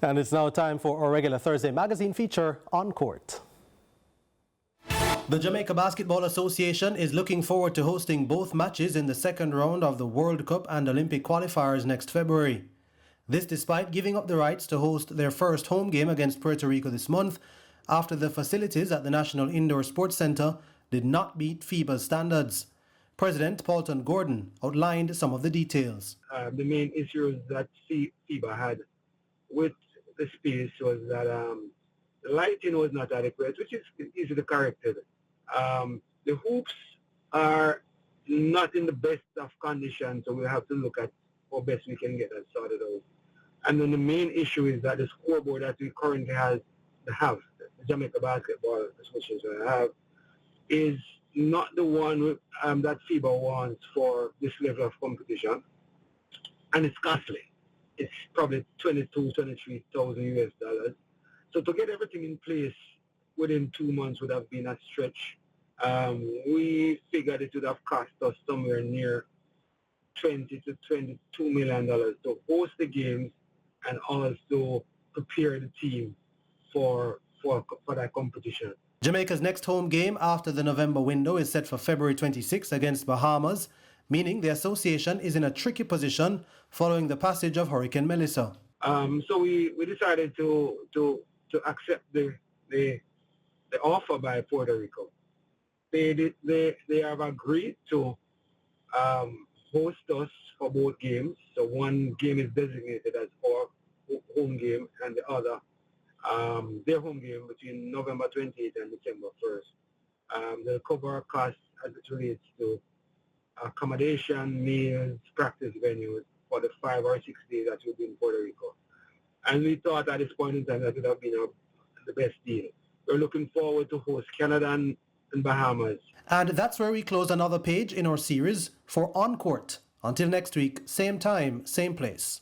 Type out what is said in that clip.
And it's now time for our regular Thursday magazine feature, On Court. The Jamaica Basketball Association is looking forward to hosting both matches in the second round of the World Cup and Olympic qualifiers next February. This despite giving up the rights to host their first home game against Puerto Rico this month after the facilities at the National Indoor Sports Centre did not meet FIBA's standards. President Paulton Gordon outlined some of the details. The main issues that FIBA had with the space was that the lighting was not adequate, which is easily corrected. The hoops are not in the best of condition, so we have to look at how best we can get that sorted out. And then the main issue is that the scoreboard that we currently have, the Jamaica Basketball Association have, is not the one that FIBA wants for this level of competition, and it's costly. It's probably $23,000 US. So to get everything in place within 2 months would have been a stretch. We figured it would have cost us somewhere near $20 to $22 million to host the games and also prepare the team for that competition. Jamaica's next home game after the November window is set for February 26 against Bahamas, meaning the association is in a tricky position following the passage of Hurricane Melissa. So we decided to accept the offer by Puerto Rico. They have agreed to host us for both games. So one game is designated as our home game, and the other their home game between November 28th and December 1st. They'll cover our costs as it relates to accommodation, meals, practice venues for the 5 or 6 days that we'll be in Puerto Rico. And we thought at this point in time that would have been the best deal. We're looking forward to host Canada and Bahamas. And that's where we close another page in our series for On Court. Until next week, same time, same place.